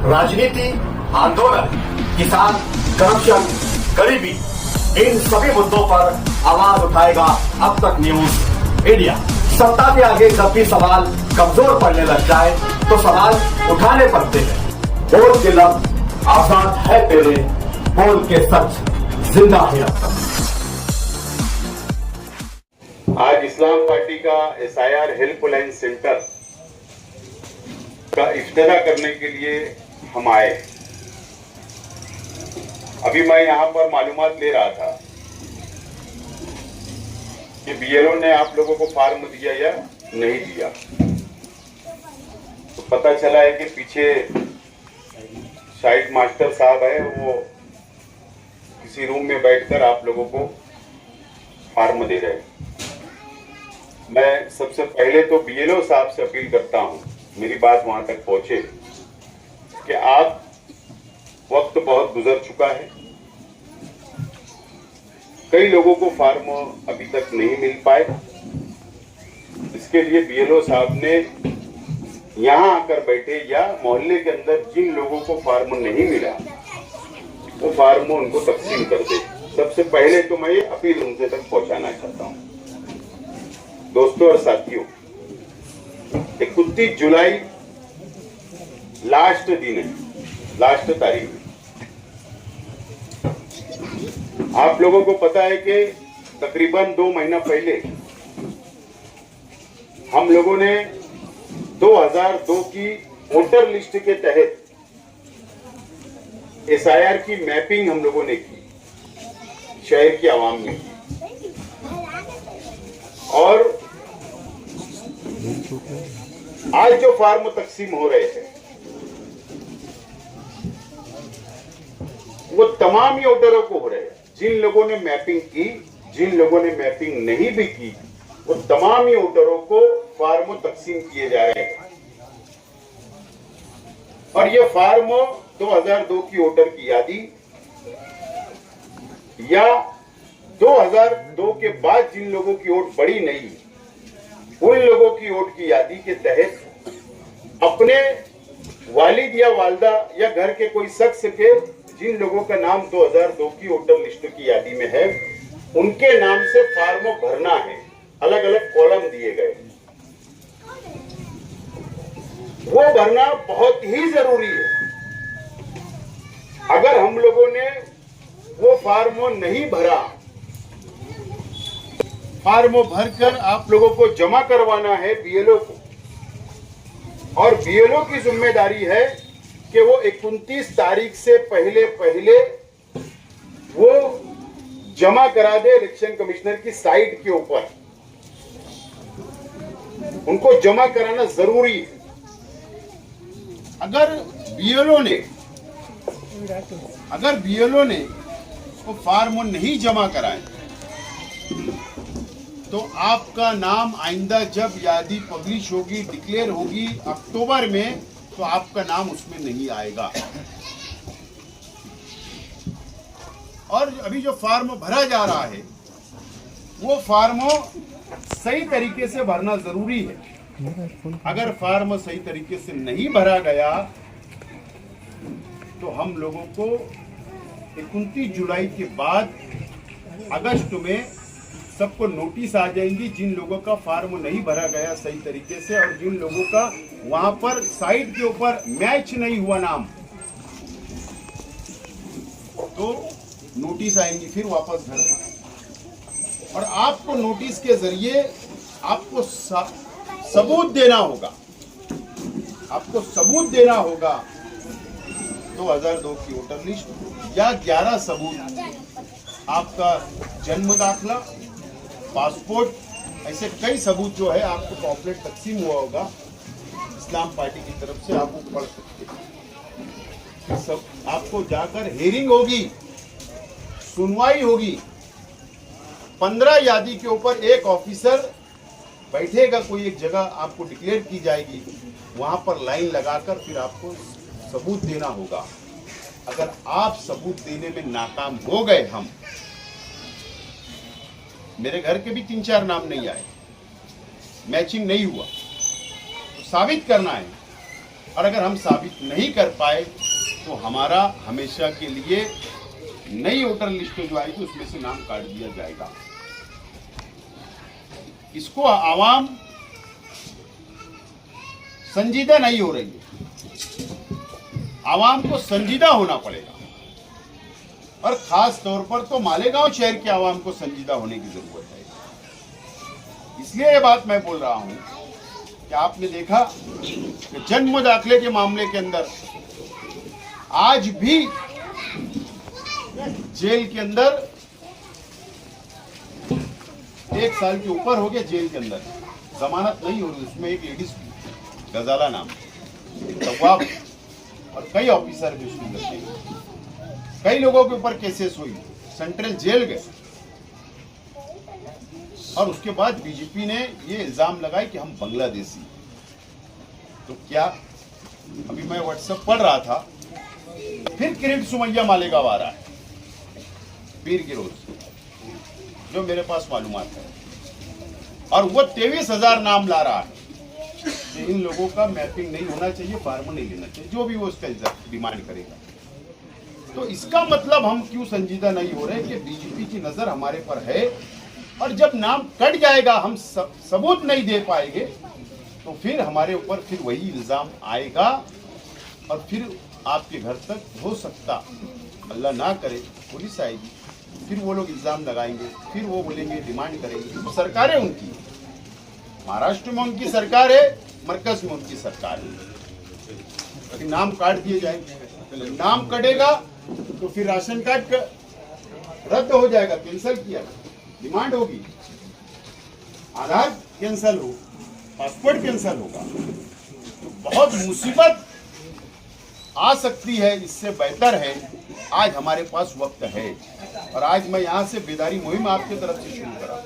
राजनीति, आंदोलन, किसान, करप्शन, गरीबी, इन सभी मुद्दों पर आवाज उठाएगा अब तक न्यूज इंडिया। सत्ता के आगे जब भी सवाल कमजोर पड़ने लग जाए तो सवाल उठाने पड़ते हैं। बोल के लफ्ज आजाद है तेरे, बोल के सच जिंदा है अब तक। आज इस्लाम पार्टी का SIR हेल्पलाइन सेंटर का इफ्तिताह करने के लिए हम आए। अभी मैं यहाँ पर मालूमात ले रहा था कि BLO ने आप लोगों को फॉर्म दिया या नहीं दिया। तो पता चला है कि पीछे साइट मास्टर साहब है, वो किसी रूम में बैठकर आप लोगों को फॉर्म दे रहे हैं। मैं सबसे पहले तो BLO साहब से अपील करता हूं, मेरी बात वहां तक पहुंचे कि आप वक्त बहुत गुजर चुका है, कई लोगों को फॉर्म अभी तक नहीं मिल पाए। इसके लिए BLO साहब ने यहां आकर बैठे या मोहल्ले के अंदर जिन लोगों को फॉर्म नहीं मिला वो फॉर्म उनको तकसीम कर दे। सबसे पहले तो मैं ये अपील उनसे तक पहुंचाना चाहता हूं। दोस्तों और साथियों, 31 जुलाई लास्ट दिन है, लास्ट तारीख है। आप लोगों को पता है कि तकरीबन 2 महीना पहले हम लोगों ने 2002 की वोटर लिस्ट के तहत SIR की मैपिंग हम लोगों ने की, शहर की आवाम में की। और आज जो फॉर्म तकसीम हो रहे हैं वो तमाम ही वोटरों को हो रहे हैं। जिन लोगों ने मैपिंग की, जिन लोगों ने मैपिंग नहीं भी की, वो तमाम ही वोटरों को फॉर्म तकसीम किए जा रहे हैं। और ये फॉर्म 2002 की वोटर की यादी या 2002 के बाद जिन लोगों की वोट पड़ी नहीं, उन लोगों की वोट की यादी के तहत अपने वालिद या वालदा या घर के कोई शख्स के जिन लोगों का नाम 2002 की वोटर लिस्ट की यादी में है, उनके नाम से फॉर्म भरना है। अलग अलग कॉलम दिए गए, वो भरना बहुत ही जरूरी है। अगर हम लोगों ने वो फॉर्म नहीं भरा, फॉर्म भरकर आप लोगों को जमा करवाना है BLO को, और BLO की जिम्मेदारी है कि वो 29 तारीख से पहले वो जमा करा दे इलेक्शन कमिश्नर की साइट के ऊपर। उनको जमा कराना जरूरी है। अगर BLO ने वो फॉर्म नहीं जमा कराए तो आपका नाम आइंदा जब यादी पब्लिश होगी, डिक्लेयर होगी अक्टूबर में, तो आपका नाम उसमें नहीं आएगा। और अभी जो फॉर्म भरा जा रहा है वो फॉर्म सही तरीके से भरना जरूरी है। अगर फॉर्म सही तरीके से नहीं भरा गया तो हम लोगों को 29 जुलाई के बाद अगस्त में सबको नोटिस आ जाएंगी, जिन लोगों का फॉर्म नहीं भरा गया सही तरीके से और जिन लोगों का वहां पर साइट के ऊपर मैच नहीं हुआ नाम, तो नोटिस आएंगी फिर वापस घर पर। और आपको नोटिस के जरिए आपको सबूत देना होगा, आपको सबूत देना होगा 2002 की वोटर लिस्ट या 11 सबूत, आपका जन्म दाखला, पासपोर्ट, ऐसे कई सबूत जो है आपको पॉम्पलेट तकसीम हुआ होगा इस्लाम पार्टी की तरफ से, आप वो पढ़ सकते हैं। सब आपको जाकर हेयरिंग होगी, सुनवाई होगी। 15 यादी के ऊपर एक ऑफिसर बैठेगा, कोई एक जगह आपको डिक्लेयर की जाएगी, वहां पर लाइन लगाकर फिर आपको सबूत देना होगा। अगर आप सबूत देने में नाकाम हो गए, हम मेरे घर के भी 3-4 नाम नहीं आए, मैचिंग नहीं हुआ, तो साबित करना है और अगर हम साबित नहीं कर पाए तो हमारा हमेशा के लिए नई वोटर लिस्ट जो आएगी उसमें से नाम काट दिया जाएगा। इसको आवाम संजीदा नहीं हो रही है, आवाम को संजीदा होना पड़ेगा और खास तौर पर तो मालेगांव शहर के आवाम को संजीदा होने की जरूरत है। इसलिए ये बात मैं बोल रहा हूं कि आपने देखा कि जन्म दाखिले के मामले के अंदर आज भी जेल के अंदर 1 साल के ऊपर हो गया, जेल के अंदर जमानत नहीं हो रही। उसमें एक लेडीज गजाला नाम, तवाब और कई ऑफिसर भी उसमें लगे, कई लोगों के ऊपर केसेस हुई, सेंट्रल जेल गए और उसके बाद बीजेपी ने ये इल्जाम लगाया कि हम बांग्लादेशी। तो क्या अभी मैं व्हाट्सएप पढ़ रहा था, फिर किरीट सुमैया मालेगांव आ रहा है पीर की रोज, जो मेरे पास मालूमात है, और वो 23,000 नाम ला रहा है कि इन लोगों का मैपिंग नहीं होना चाहिए, फार्म नहीं लेना चाहिए, जो भी वो उसका डिमांड करेगा। तो इसका मतलब हम क्यों संजीदा नहीं हो रहे कि बीजेपी की नजर हमारे पर है, और जब नाम कट जाएगा, हम सबूत नहीं दे पाएंगे, तो फिर हमारे ऊपर फिर वही इल्जाम आएगा और फिर आपके घर तक हो सकता, अल्लाह ना करे, पुलिस आएगी, फिर वो लोग इल्जाम लगाएंगे, फिर वो बोलेंगे, डिमांड करेंगे। तो सरकार है उनकी, महाराष्ट्र में उनकी सरकार है, मरकज में उनकी सरकार है, लेकिन नाम काट दिए जाएंगे। नाम कटेगा तो फिर राशन कार्ड रद्द हो जाएगा, कैंसिल किया, डिमांड होगी, आधार कैंसिल हो, पासपोर्ट कैंसिल होगा, तो बहुत मुसीबत आ सकती है। इससे बेहतर है आज हमारे पास वक्त है, और आज मैं यहाँ से बेदारी मुहिम आपकी तरफ से शुरू करा।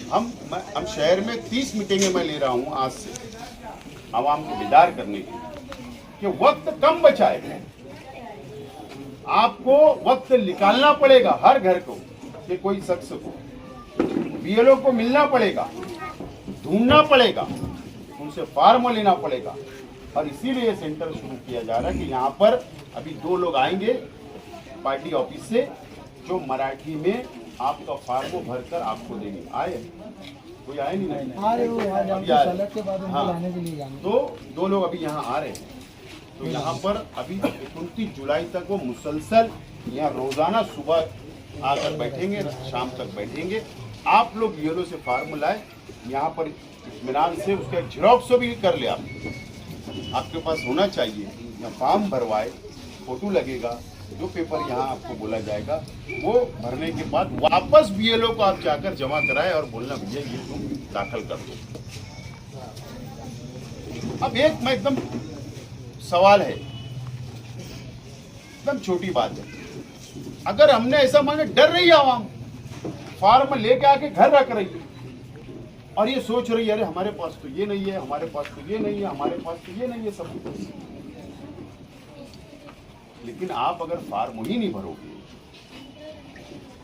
हम शहर में 30 मीटिंगें मैं ले रहा हूँ आज से, आवाम को बेदार करने के लिए कि वक्त कम बचा है, आपको वक्त निकालना पड़ेगा हर घर को, कि कोई शख्स को बीएलओ को मिलना पड़ेगा, ढूंढना पड़ेगा, उनसे फॉर्म लेना पड़ेगा, और इसीलिए ये सेंटर शुरू किया जा रहा है कि यहाँ पर अभी 2 लोग आएंगे पार्टी ऑफिस से, जो मराठी में आपका फॉर्म भरकर आपको देंगे। आए कोई आए नहीं, तो 2 लोग अभी यहाँ आ रहे हैं। तो यहाँ पर अभी 29 जुलाई तक वो मुसलसल यहाँ रोजाना सुबह आकर बैठेंगे, शाम तक बैठेंगे। आप लोग बीएलओ से फॉर्म लाए, यहाँ पर इत्मीनान से उसका झेरॉक्स भी कर ले, आपके पास होना चाहिए। यहाँ फॉर्म भरवाए, फोटो लगेगा, जो पेपर यहाँ आपको बोला जाएगा वो भरने के बाद वापस बीएलओ को आप जाकर जमा कराए और बोलना भैया ये तुम दाखिल कर दो। अब एक मैं एकदम सवाल है, एकदम छोटी बात है, अगर हमने ऐसा माने डर रही है आवाम, फॉर्म लेके आके घर रख रही है और ये सोच रही है अरे हमारे पास तो ये नहीं है, हमारे पास तो ये नहीं है, हमारे पास तो ये नहीं है, सब कुछ। लेकिन आप अगर फॉर्म ही नहीं भरोगे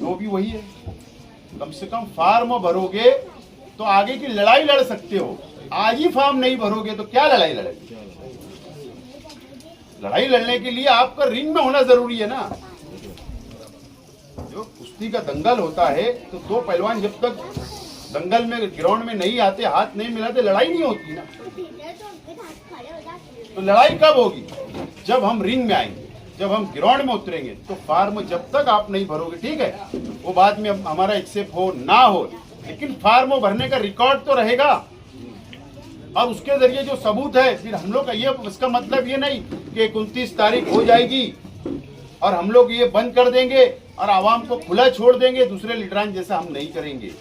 तो भी वही है, कम से कम फॉर्म भरोगे तो आगे की लड़ाई लड़ सकते हो। आज ही फॉर्म नहीं भरोगे तो क्या लड़ाई लड़ेगी? लड़ाई लड़ने के लिए आपका रिंग में होना जरूरी है ना। जो कुश्ती का दंगल होता है तो 2 पहलवान जब तक दंगल में ग्राउंड में नहीं आते, हाथ नहीं मिलाते, लड़ाई नहीं होती ना। तो लड़ाई कब होगी? जब हम रिंग में आएंगे, जब हम ग्राउंड में उतरेंगे। तो फॉर्म जब तक आप नहीं भरोगे, ठीक है, वो बाद में हमारा एक्सेप्ट हो ना हो, लेकिन फॉर्म भरने का रिकॉर्ड तो रहेगा और उसके जरिए जो सबूत है फिर हम लोग का ये, इसका मतलब ये नहीं कि 29 तारीख हो जाएगी और हम लोग ये बंद कर देंगे और आवाम को खुला छोड़ देंगे दूसरे लीडरान जैसा हम नहीं करेंगे।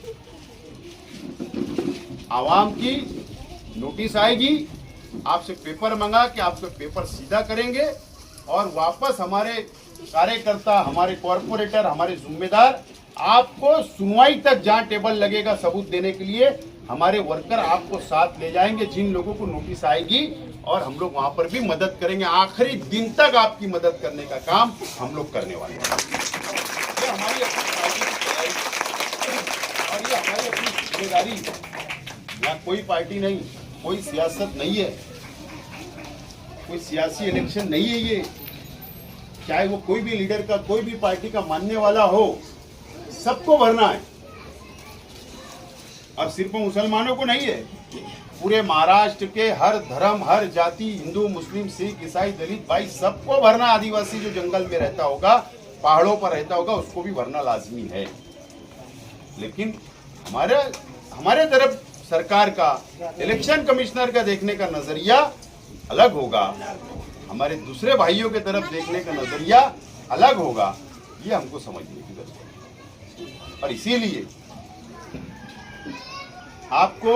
आवाम की नोटिस आएगी, आपसे पेपर मंगा के आपको पेपर सीधा करेंगे और वापस हमारे कार्यकर्ता, हमारे कॉर्पोरेटर, हमारे जिम्मेदार आपको सुनवाई तक जहां टेबल लगेगा सबूत देने के लिए, हमारे वर्कर आपको साथ ले जाएंगे। जिन लोगों को नोटिस आएगी और हम लोग वहां पर भी मदद करेंगे, आखिरी दिन तक आपकी मदद करने का काम हम लोग करने वाले हैं। ये हमारी अपनी पार्टी की तैयारी और ये हमारी अपनी जिम्मेदारी। यहाँ कोई पार्टी नहीं, कोई सियासत नहीं है, कोई सियासी इलेक्शन नहीं है ये। चाहे वो कोई भी लीडर का, कोई भी पार्टी का मानने वाला हो, सबको भरना है। और सिर्फ मुसलमानों को नहीं है, पूरे महाराष्ट्र के हर धर्म, हर जाति, हिंदू, मुस्लिम, सिख, ईसाई, दलित भाई सबको भरना। आदिवासी जो जंगल में रहता होगा, पहाड़ों पर रहता होगा, उसको भी भरना लाजमी है। लेकिन हमारे तरफ सरकार का, इलेक्शन कमिश्नर का देखने का नजरिया अलग होगा, हमारे दूसरे भाइयों के तरफ देखने का नजरिया अलग होगा। ये हमको समझने की जरूरत है। और इसीलिए आपको,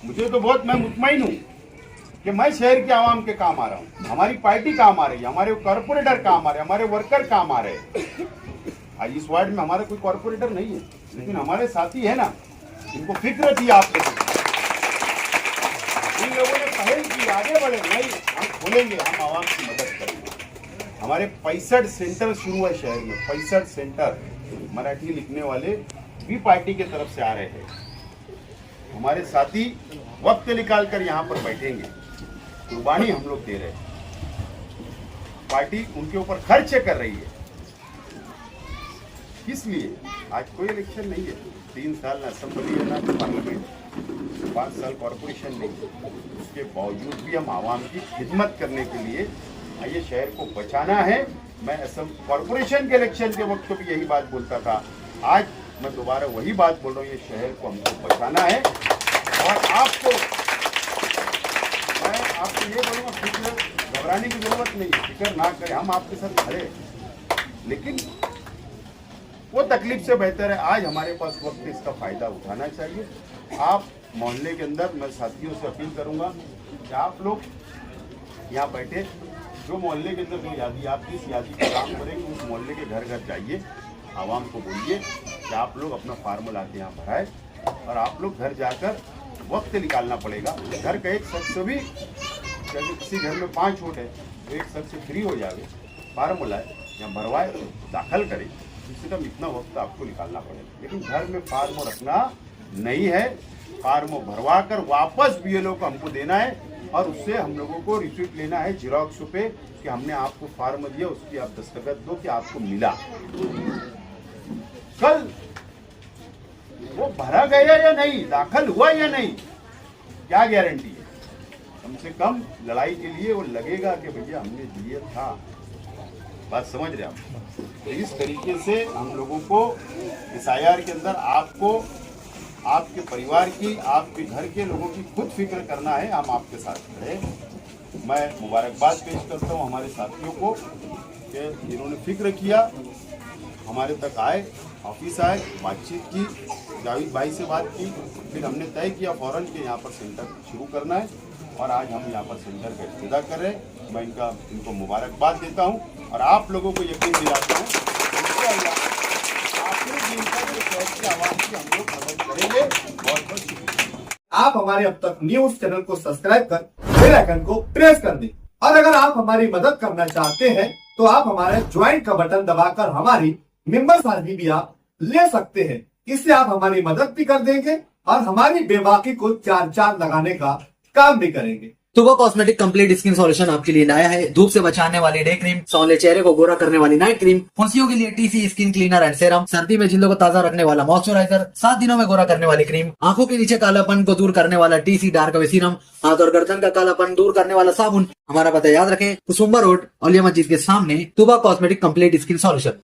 मुझे तो बहुत, मैं मुतमईन हूं कि मैं शहर के आवाम के काम आ रहा हूं, हमारी पार्टी काम आ रही है, हमारे कॉर्पोरेटर काम आ रहे हैं, हमारे वर्कर काम आ रहे हैं। आज इस वार्ड में हमारा कोई कॉर्पोरेटर नहीं है, लेकिन हमारे साथी है ना, इनको फिक्र थी आप लोगों को, इन लोगों ने पहल की, आगे बढ़े। नहीं, हम बोलेंगे, हम आवाम की मदद करेंगे। हमारे 65 सेंटर शुरू है शहर में, 65 सेंटर मराठी लिखने वाले भी पार्टी की तरफ से आ रहे हैं। हमारे साथी वक्त निकाल कर यहाँ पर बैठेंगे, कुर्बानी हम लोग दे रहे हैं, पार्टी उनके ऊपर खर्च कर रही है। इसलिए आज कोई इलेक्शन नहीं है, 3 साल ना असेंबली है ना पार्लियामेंट, 5 साल कॉर्पोरेशन नहीं, उसके बावजूद भी हम आवाम की खिदमत करने के लिए ये शहर को बचाना है। मैं कॉर्पोरेशन के इलेक्शन के वक्त भी यही बात बोलता था, आज मैं दोबारा वही बात बोल रहा हूँ, ये शहर को हमको बचाना है। और आपको, मैं आपको ये बोलूँगा, फिक्र, घबराने की जरूरत नहीं है, फिक्र ना करें, हम आपके साथ खड़े हैं। लेकिन वो तकलीफ से बेहतर है आज हमारे पास वक्त है, इसका फायदा उठाना चाहिए। आप मोहल्ले के अंदर, मैं साथियों से अपील करूंगा कि आप लोग यहाँ बैठे, जो मोहल्ले के अंदर जो यादी, आप जिस यादी का काम करेंगे उस मोहल्ले के घर घर जाइए, आवाम को बोलिए कि आप लोग अपना फार्म लाके यहाँ भराए, और आप लोग घर जाकर वक्त निकालना पड़ेगा। घर का एक शख्स भी, यदि किसी घर में 5 वोट है तो एक शख्स फ्री हो जाए, फार्म लाए या भरवाए, दाखिल करे, इससे कम इतना वक्त आपको निकालना पड़ेगा। लेकिन घर में फार्म रखना नहीं है, फार्म भरवा कर वापस बीएलओ को हमको देना है, और उससे हम लोगों को रिसीप्ट लेना है जेरॉक्स पे कि हमने आपको फार्म दिया, उसकी आप दस्तखत दो कि आपको मिला। कल वो भरा गया या नहीं, दाखिल हुआ या नहीं, क्या गारंटी है? कम से कम लड़ाई के लिए वो लगेगा कि भैया हमने दिया था। बात समझ रहे आप? तो इस तरीके से हम लोगों को इस IR के अंदर आपको, आपके परिवार की, आपके घर के लोगों की खुद फिक्र करना है। हम आपके साथ खड़े। मैं मुबारकबाद पेश करता हूँ हमारे साथियों को कि जिन्होंने फिक्र किया, हमारे तक आए, ऑफिस आए, बातचीत की, जावेद भाई से बात की, फिर हमने तय किया फौरन के यहाँ पर सेंटर शुरू करना है, और आज हम यहाँ पर सेंटर का इब्तिदा कर रहे हैं। मैं इनको मुबारकबाद देता हूँ और आप लोगों को यकीन दिलाता हूँ आखिरी दिन तक ये शहर की आवाम की हम लोग मदद करेंगे। बहुत बहुत शुक्रिया। आप हमारे अब तक न्यूज चैनल को सब्सक्राइब कर बेल आइकन को प्रेस कर दें, और अगर आप हमारी मदद करना चाहते हैं तो आप हमारे ज्वाइन का बटन दबाकर हमारी मेंबर साथी भी आप ले सकते हैं। इससे आप हमारी मदद भी कर देंगे और हमारी बेबाकी को 4 चांद लगाने का काम भी करेंगे। तुबा कॉस्मेटिक कंप्लीट स्किन सॉल्यूशन आपके लिए लाया है धूप से बचाने वाली डे क्रीम, सौंले चेहरे को गोरा करने वाली नाइट क्रीम, फुंसियों के लिए TC skin cleaner and serum, सर्दी में जिल्दों को ताजा रखने वाला मॉइस्चराइजर, 7 दिनों में गोरा करने वाली क्रीम, आंखों के नीचे कालापन को दूर करने वाला TC डार्क वे सीरम, हाथ और गर्दन का कालापन दूर करने वाला साबुन। हमारा पता याद रखें, कुसुम्बा रोड, औलिया मस्जिद के सामने, तुबा कॉस्मेटिक कंप्लीट स्किन सॉल्यूशन।